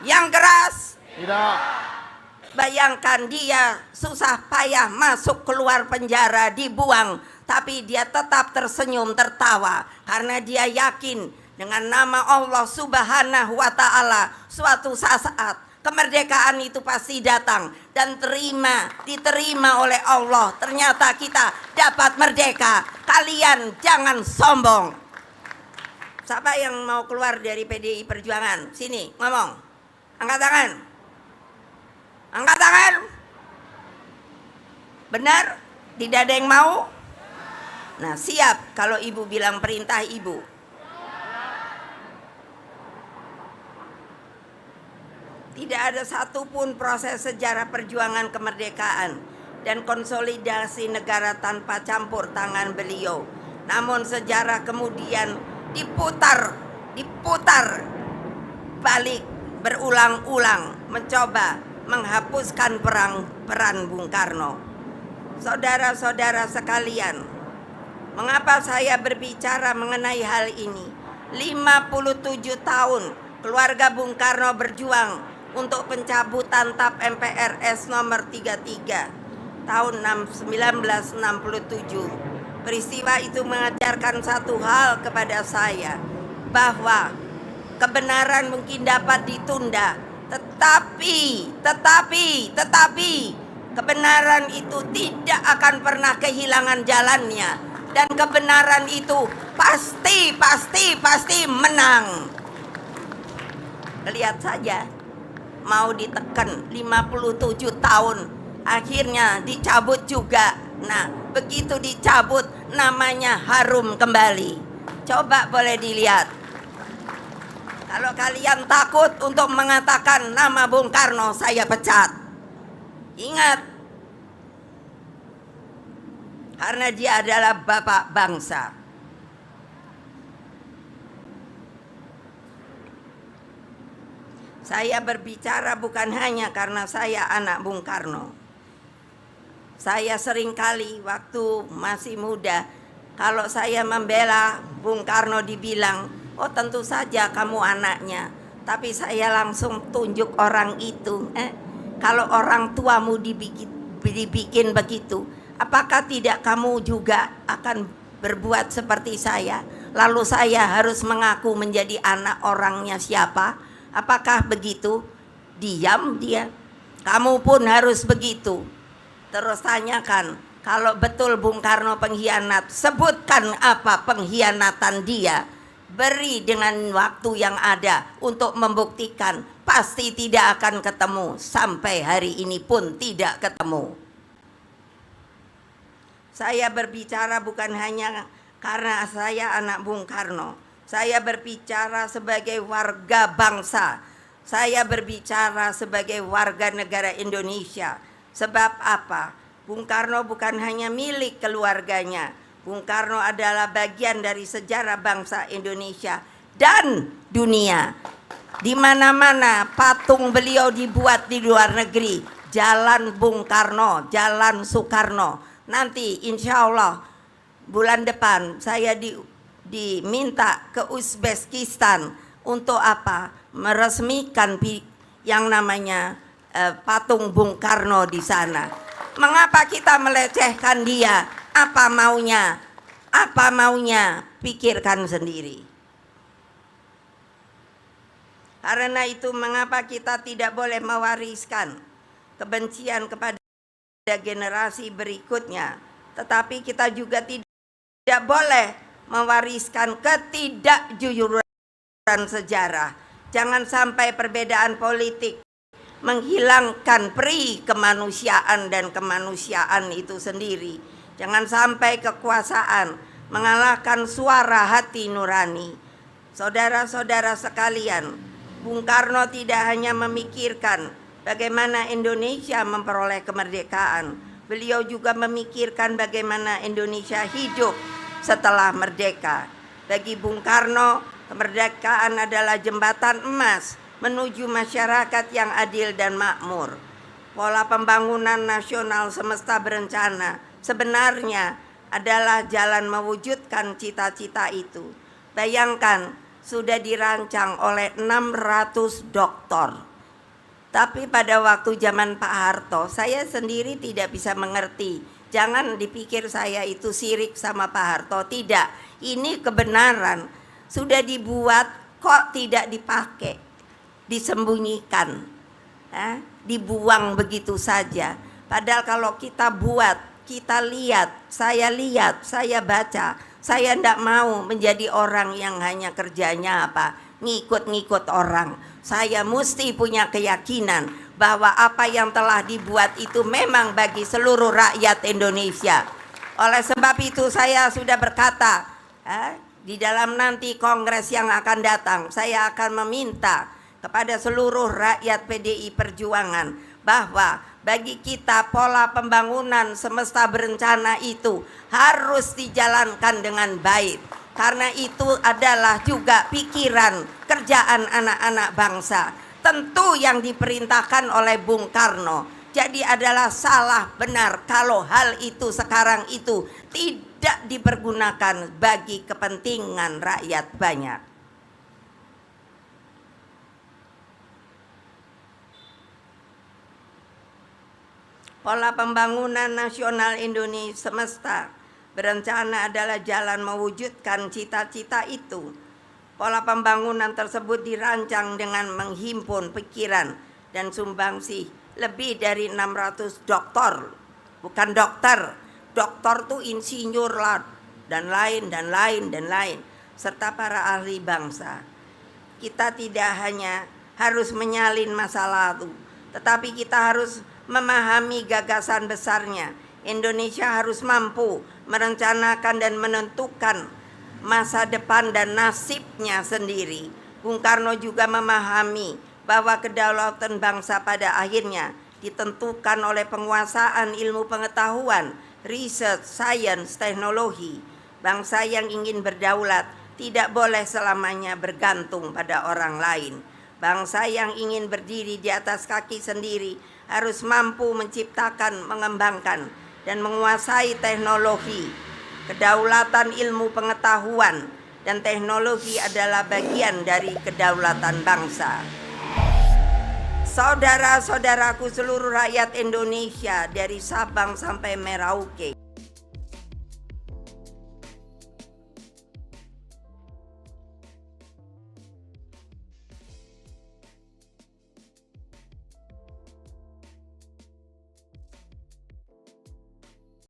Yang keras? Tidak. Bayangkan dia susah payah masuk keluar penjara, dibuang, tapi dia tetap tersenyum tertawa karena dia yakin dengan nama Allah Subhanahu wa Ta'ala suatu saat kemerdekaan itu pasti datang dan diterima oleh Allah. Ternyata kita dapat merdeka. Kalian jangan sombong. Siapa yang mau keluar dari PDI Perjuangan? Sini ngomong, angkat tangan. Angkat tangan. Benar? Tidak ada yang mau? Nah, siap kalau ibu bilang perintah ibu. Tidak ada satupun proses sejarah perjuangan kemerdekaan dan konsolidasi negara tanpa campur tangan beliau. Namun sejarah kemudian diputar balik berulang-ulang mencoba menghapuskan peran Bung Karno. Saudara-saudara sekalian, mengapa saya berbicara mengenai hal ini? 57 tahun keluarga Bung Karno berjuang untuk pencabutan TAP MPRS nomor 33 tahun 1967. Peristiwa itu mengajarkan satu hal kepada saya, bahwa kebenaran mungkin dapat ditunda, tetapi kebenaran itu tidak akan pernah kehilangan jalannya, dan kebenaran itu pasti menang. Lihat saja, mau ditekan 57 tahun, akhirnya dicabut juga. Nah, begitu dicabut namanya harum kembali. Coba boleh dilihat. Kalau kalian takut untuk mengatakan nama Bung Karno, saya pecat. Ingat, karena dia adalah bapak bangsa. Saya berbicara bukan hanya karena saya anak Bung Karno. Saya seringkali waktu masih muda, kalau saya membela Bung Karno dibilang, oh tentu saja kamu anaknya. Tapi saya langsung tunjuk orang itu. Kalau orang tuamu dibikin begitu, apakah tidak kamu juga akan berbuat seperti saya? Lalu saya harus mengaku menjadi anak orangnya siapa? Apakah begitu? Diam dia. Kamu pun harus begitu. Terus tanyakan, kalau betul Bung Karno pengkhianat, sebutkan apa pengkhianatan dia. Beri dengan waktu yang ada untuk membuktikan. Pasti tidak akan ketemu. Sampai hari ini pun tidak ketemu. Saya berbicara bukan hanya karena saya anak Bung Karno. Saya berbicara sebagai warga bangsa. Saya berbicara sebagai warga negara Indonesia. Sebab apa? Bung Karno bukan hanya milik keluarganya. Bung Karno adalah bagian dari sejarah bangsa Indonesia dan dunia. Di mana-mana patung beliau dibuat di luar negeri. Jalan Bung Karno, Jalan Soekarno. Nanti insya Allah bulan depan saya diminta ke Uzbekistan untuk apa? Meresmikan yang namanya patung Bung Karno di sana. Mengapa kita melecehkan dia? Apa maunya? Apa maunya? Pikirkan sendiri. Karena itu mengapa kita tidak boleh mewariskan kebencian kepada generasi berikutnya, tetapi kita juga tidak boleh mewariskan ketidakjujuran sejarah. Jangan sampai perbedaan politik menghilangkan peri kemanusiaan dan kemanusiaan itu sendiri. Jangan sampai kekuasaan mengalahkan suara hati nurani. Saudara-saudara sekalian, Bung Karno tidak hanya memikirkan bagaimana Indonesia memperoleh kemerdekaan, beliau juga memikirkan bagaimana Indonesia hidup setelah merdeka. Bagi Bung Karno, kemerdekaan adalah jembatan emas menuju masyarakat yang adil dan makmur. Pola pembangunan nasional semesta berencana sebenarnya adalah jalan mewujudkan cita-cita itu. Bayangkan, sudah dirancang oleh 600 doktor. Tapi pada waktu zaman Pak Harto, saya sendiri tidak bisa mengerti. Jangan dipikir saya itu sirik sama Pak Harto, tidak. Ini kebenaran. Sudah dibuat kok tidak dipakai, disembunyikan, dibuang begitu saja. Padahal kalau kita buat, kita lihat, saya baca, saya tidak mau menjadi orang yang hanya kerjanya ngikut-ngikut orang. Saya mesti punya keyakinan bahwa apa yang telah dibuat itu memang bagi seluruh rakyat Indonesia. Oleh sebab itu saya sudah berkata, di dalam nanti kongres yang akan datang, saya akan meminta kepada seluruh rakyat PDI Perjuangan bahwa bagi kita pola pembangunan semesta berencana itu harus dijalankan dengan baik. Karena itu adalah juga pikiran kerjaan anak-anak bangsa. Tentu yang diperintahkan oleh Bung Karno. Jadi adalah salah benar kalau hal itu sekarang itu tidak dipergunakan bagi kepentingan rakyat banyak. Pola pembangunan nasional Indonesia semesta berencana adalah jalan mewujudkan cita-cita itu. Pola pembangunan tersebut dirancang dengan menghimpun pikiran dan sumbangsih lebih dari 600 doktor, bukan dokter. Doktor tuh insinyur lah, dan lain, serta para ahli bangsa. Kita tidak hanya harus menyalin masa lalu, tetapi kita harus memahami gagasan besarnya. Indonesia harus mampu merencanakan dan menentukan masa depan dan nasibnya sendiri. Bung Karno juga memahami bahwa kedaulatan bangsa pada akhirnya ditentukan oleh penguasaan ilmu pengetahuan, riset, sains, teknologi. Bangsa yang ingin berdaulat tidak boleh selamanya bergantung pada orang lain. Bangsa yang ingin berdiri di atas kaki sendiri harus mampu menciptakan, mengembangkan, dan menguasai teknologi. Kedaulatan ilmu pengetahuan dan teknologi adalah bagian dari kedaulatan bangsa. Saudara-saudaraku seluruh rakyat Indonesia dari Sabang sampai Merauke,